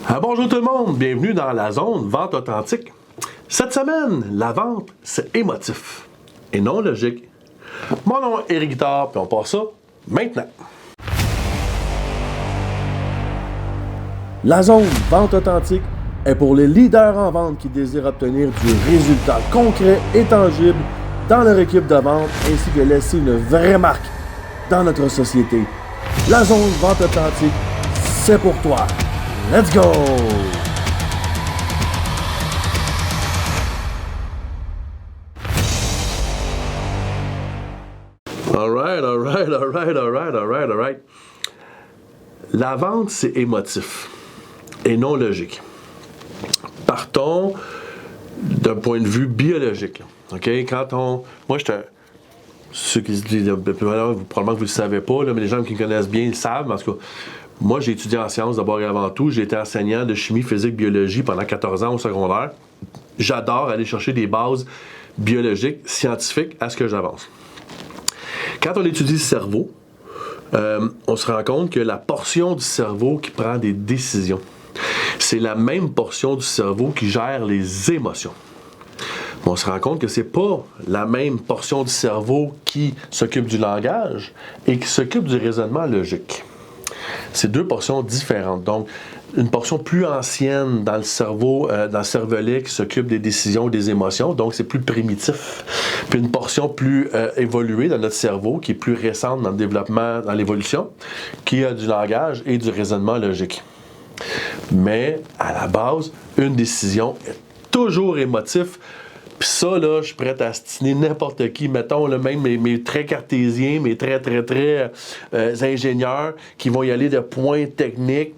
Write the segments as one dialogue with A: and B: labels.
A: Bonjour tout le monde, bienvenue dans la zone vente authentique. Cette semaine, la vente, c'est émotif et non logique. Mon nom est Éric Guitard, puis on passe ça maintenant.
B: La zone vente authentique est pour les leaders en vente qui désirent obtenir du résultat concret et tangible dans leur équipe de vente ainsi que laisser une vraie marque dans notre société. La zone vente authentique, c'est pour toi. Let's go!
A: Alright. La vente, c'est émotif et non logique. Partons d'un point de vue biologique. OK? Moi, ceux qui se disent, probablement que vous ne le savez pas, là, mais les gens qui me connaissent bien le savent, parce que moi, j'ai étudié en sciences d'abord et avant tout. J'ai été enseignant de chimie, physique, biologie pendant 14 ans au secondaire. J'adore aller chercher des bases biologiques, scientifiques à ce que j'avance. Quand on étudie le cerveau, on se rend compte que la portion du cerveau qui prend des décisions, c'est la même portion du cerveau qui gère les émotions. On se rend compte que c'est pas la même portion du cerveau qui s'occupe du langage et qui s'occupe du raisonnement logique. C'est deux portions différentes. Donc, une portion plus ancienne dans le cerveau, dans le cervelet qui s'occupe des décisions, des émotions, donc c'est plus primitif. Puis une portion plus évoluée dans notre cerveau, qui est plus récente dans le développement, dans l'évolution, qui a du langage et du raisonnement logique. Mais, à la base, une décision est toujours émotive. Puis ça, là, je suis prêt à astiner n'importe qui. Mettons, là, même mes traits cartésiens, mes très ingénieurs qui vont y aller de points techniques.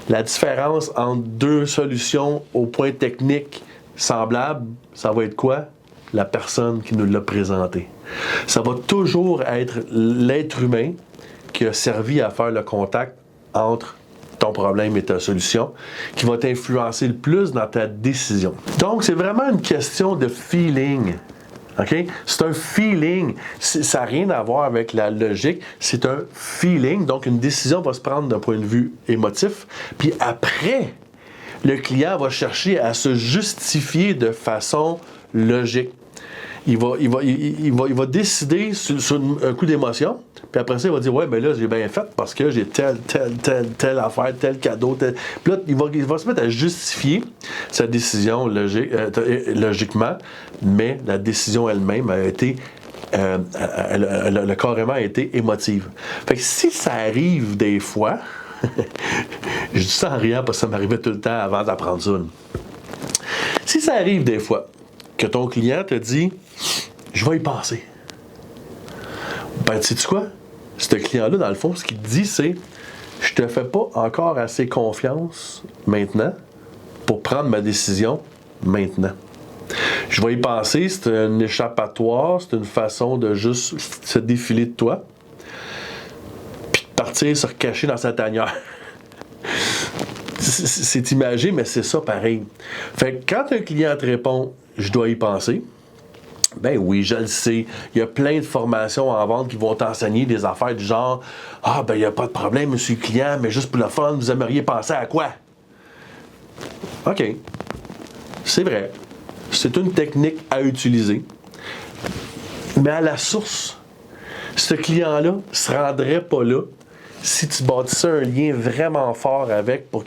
A: La différence entre deux solutions aux points techniques semblables, ça va être quoi? La personne qui nous l'a présenté. Ça va toujours être l'être humain qui a servi à faire le contact entre ton problème et ta solution, qui va t'influencer le plus dans ta décision. Donc, c'est vraiment une question de feeling. OK? C'est un feeling. Ça n'a rien à voir avec la logique. C'est un feeling. Donc, une décision va se prendre d'un point de vue émotif. Puis après, le client va chercher à se justifier de façon logique. Il va décider sur un coup d'émotion, puis après ça, il va dire « Ouais, ben là, j'ai bien fait parce que j'ai telle affaire, tel cadeau, tel... » Puis là, il va se mettre à justifier sa décision logiquement, mais la décision elle-même a été... elle a carrément été émotive. Fait que si ça arrive des fois, je dis ça en riant parce que ça m'arrivait tout le temps avant d'apprendre ça. Si ça arrive des fois, que ton client te dit « Je vais y penser ». Ben, sais-tu quoi? Ce client-là, dans le fond, ce qu'il te dit, c'est « Je te fais pas encore assez confiance maintenant pour prendre ma décision maintenant. Je vais y penser, c'est un échappatoire, c'est une façon de juste se défiler de toi, puis de partir se recacher dans sa tanière. » C'est imagé, mais c'est ça pareil. Fait que quand un client te répond « Je dois y penser », ben oui, je le sais. Il y a plein de formations en vente qui vont t'enseigner des affaires du genre « Ah, ben il n'y a pas de problème, monsieur le client, mais juste pour le fun, vous aimeriez penser à quoi? » OK. C'est vrai. C'est une technique à utiliser. Mais à la source, ce client-là ne se rendrait pas là si tu bâtissais un lien vraiment fort avec pour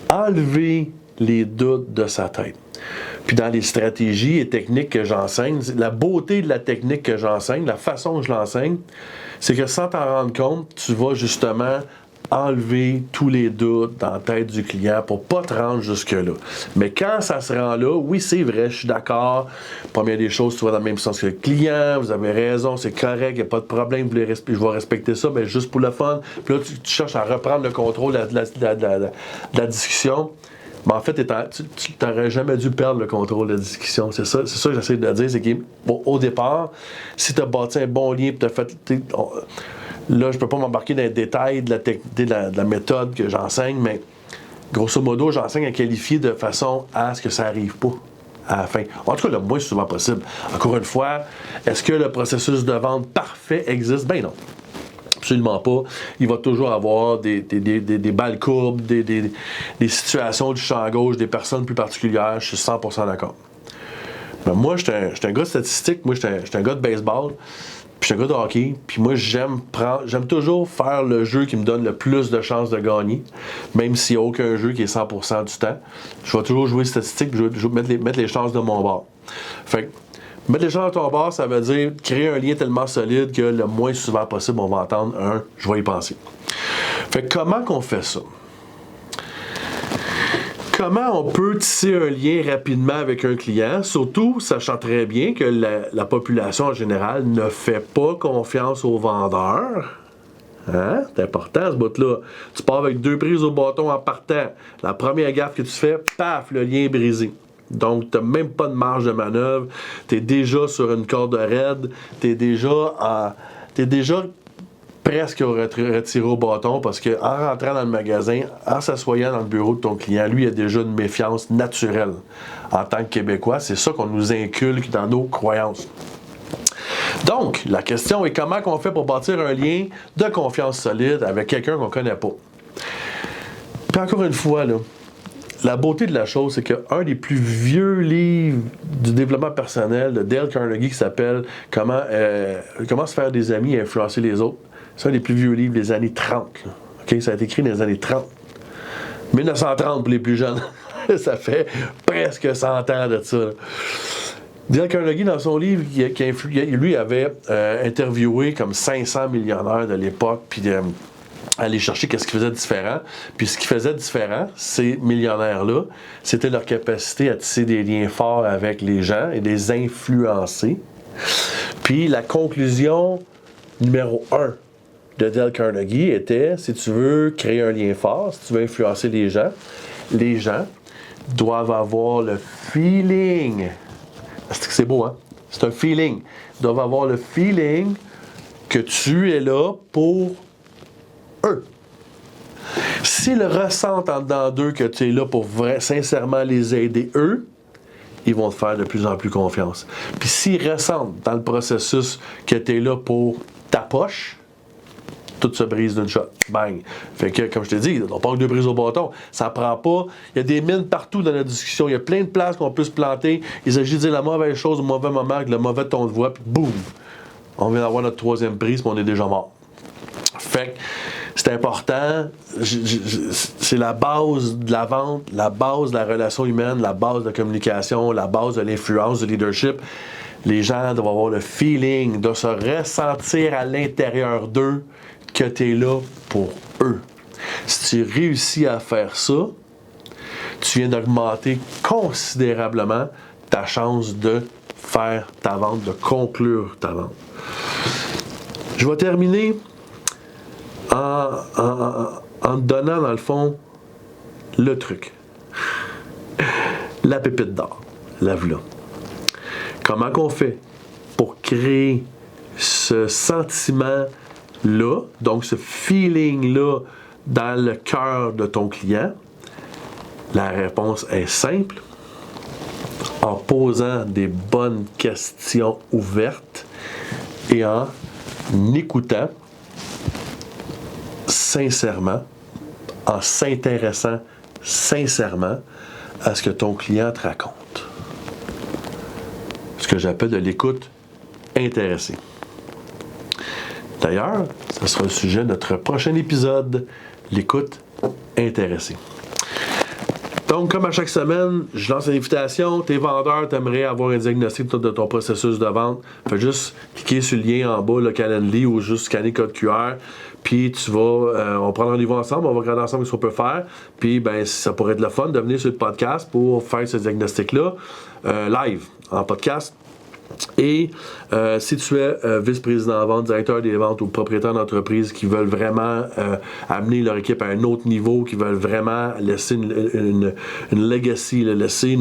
A: enlever les doutes de sa tête. Puis dans les stratégies et techniques que j'enseigne, la beauté de la technique que j'enseigne, la façon dont je l'enseigne, c'est que sans t'en rendre compte, tu vas justement enlever tous les doutes dans la tête du client pour pas te rendre jusque-là. Mais quand ça se rend là, oui, c'est vrai, je suis d'accord. Première des choses, tu vas dans le même sens que le client, vous avez raison, c'est correct, il n'y a pas de problème, je vais respecter ça, mais juste pour le fun. Puis là, tu cherches à reprendre le contrôle de la discussion. Mais en fait, tu n'aurais jamais dû perdre le contrôle de la discussion. C'est ça que j'essaie de dire, c'est qu'au départ, si tu as bâti un bon lien, puis tu as fait... Là, je ne peux pas m'embarquer dans les détails de la méthode que j'enseigne, mais grosso modo, j'enseigne à qualifier de façon à ce que ça n'arrive pas à la fin. En tout cas, le moins souvent possible. Encore une fois, est-ce que le processus de vente parfait existe? Ben non. Absolument pas. Il va toujours avoir des balles courbes, des situations du champ gauche, des personnes plus particulières. Je suis 100% d'accord. Mais moi, je suis un gars de statistique. Moi, je suis un gars de baseball. Puis je suis un gars de hockey. Puis moi, j'aime toujours faire le jeu qui me donne le plus de chances de gagner. Même s'il n'y a aucun jeu qui est 100% du temps. Je vais toujours jouer statistique. Puis je vais mettre les chances de mon bord. Fait que, mettre les gens à ton bord, ça veut dire créer un lien tellement solide que le moins souvent possible, on va entendre un « je vais y penser ». Fait que comment qu'on fait ça? Comment on peut tisser un lien rapidement avec un client, surtout sachant très bien que la population en général ne fait pas confiance aux vendeurs? Hein? C'est important ce bout-là. Tu pars avec 2 prises au bâton en partant. La première gaffe que tu fais, paf, le lien est brisé. Donc, tu n'as même pas de marge de manœuvre. Tu es déjà sur une corde raide. Tu es déjà presque retiré au bâton parce qu'en rentrant dans le magasin, en s'assoyant dans le bureau de ton client, lui, il a déjà une méfiance naturelle. En tant que Québécois, c'est ça qu'on nous inculque dans nos croyances. Donc, la question est comment on fait pour bâtir un lien de confiance solide avec quelqu'un qu'on ne connaît pas. Puis encore une fois, là, la beauté de la chose, c'est qu'un des plus vieux livres du développement personnel de Dale Carnegie qui s'appelle Comment se faire des amis et influencer les autres, c'est un des plus vieux livres des années 30. Okay? Ça a été écrit dans les années 30. 1930 pour les plus jeunes. Ça fait presque 100 ans de ça. Dale Carnegie, dans son livre, lui avait interviewé comme 500 millionnaires de l'époque, puis aller chercher qu'est-ce qui faisait différent. Puis ce qui faisait différent, ces millionnaires-là, c'était leur capacité à tisser des liens forts avec les gens et les influencer. Puis la conclusion numéro 1 de Dale Carnegie était, si tu veux créer un lien fort, si tu veux influencer les gens doivent avoir le feeling. C'est beau, hein? C'est un feeling. Ils doivent avoir le feeling que tu es là pour eux. S'ils ressentent en dedans d'eux que tu es là pour sincèrement les aider, eux, ils vont te faire de plus en plus confiance. Puis s'ils ressentent dans le processus que tu es là pour ta poche, tout se brise d'une shot. Bang! Fait que, comme je t'ai dit, on parle de 2 prises au bâton. Ça prend pas. Il y a des mines partout dans la discussion. Il y a plein de places qu'on peut se planter. Il s'agit de dire la mauvaise chose au mauvais moment, avec le mauvais ton de voix, puis boum! On vient d'avoir notre 3e prise, puis on est déjà mort. Fait que c'est important. C'est la base de la vente, la base de la relation humaine, la base de la communication, la base de l'influence, du leadership. Les gens doivent avoir le feeling de se ressentir à l'intérieur d'eux que tu es là pour eux. Si tu réussis à faire ça, tu viens d'augmenter considérablement ta chance de faire ta vente, de conclure ta vente. Je vais terminer en te donnant, dans le fond, le truc. La pépite d'or. La voilà. Comment qu'on fait pour créer ce sentiment-là, donc ce feeling-là dans le cœur de ton client? La réponse est simple. En posant des bonnes questions ouvertes et en écoutant sincèrement, en s'intéressant sincèrement à ce que ton client te raconte. Ce que j'appelle de l'écoute intéressée. D'ailleurs, ce sera le sujet de notre prochain épisode, l'écoute intéressée. Donc, comme à chaque semaine, je lance une invitation. Tes vendeurs, t'aimerais avoir un diagnostic de ton processus de vente. Fais juste cliquer sur le lien en bas, le Calendly, ou juste scanner code QR. Puis tu vas, on prend rendez-vous ensemble, on va regarder ensemble ce qu'on peut faire. Puis, ben, ça pourrait être le fun de venir sur le podcast pour faire ce diagnostic-là live, en podcast. Et si tu es vice-président de vente, directeur des ventes ou propriétaire d'entreprise qui veulent vraiment amener leur équipe à un autre niveau, qui veulent vraiment laisser une legacy, laisser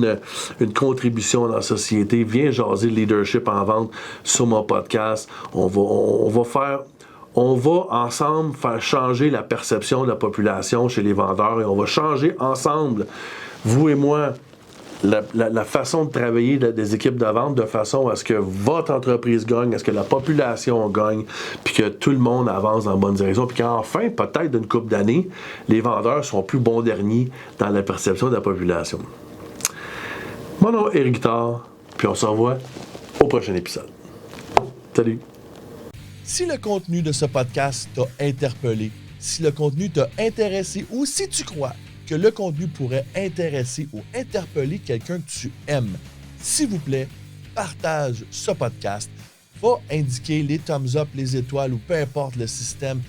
A: une contribution dans la société, viens jaser le leadership en vente sur mon podcast. On va ensemble faire changer la perception de la population chez les vendeurs et on va changer ensemble, vous et moi, la façon de travailler des équipes de vente de façon à ce que votre entreprise gagne, à ce que la population gagne, puis que tout le monde avance dans la bonne direction, puis qu'enfin, peut-être d'une couple d'années, les vendeurs seront plus bons derniers dans la perception de la population. Mon nom est Éric Guittard, puis on se revoit au prochain épisode. Salut!
B: Si le contenu de ce podcast t'a interpellé, si le contenu t'a intéressé ou si tu crois que le contenu pourrait intéresser ou interpeller quelqu'un que tu aimes, s'il vous plaît, partage ce podcast. Va indiquer les thumbs up, les étoiles ou peu importe le système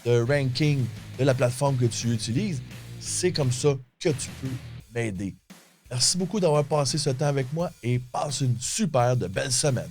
B: de ranking de la plateforme que tu utilises. C'est comme ça que tu peux m'aider. Merci beaucoup d'avoir passé ce temps avec moi et passe une super de belle semaine.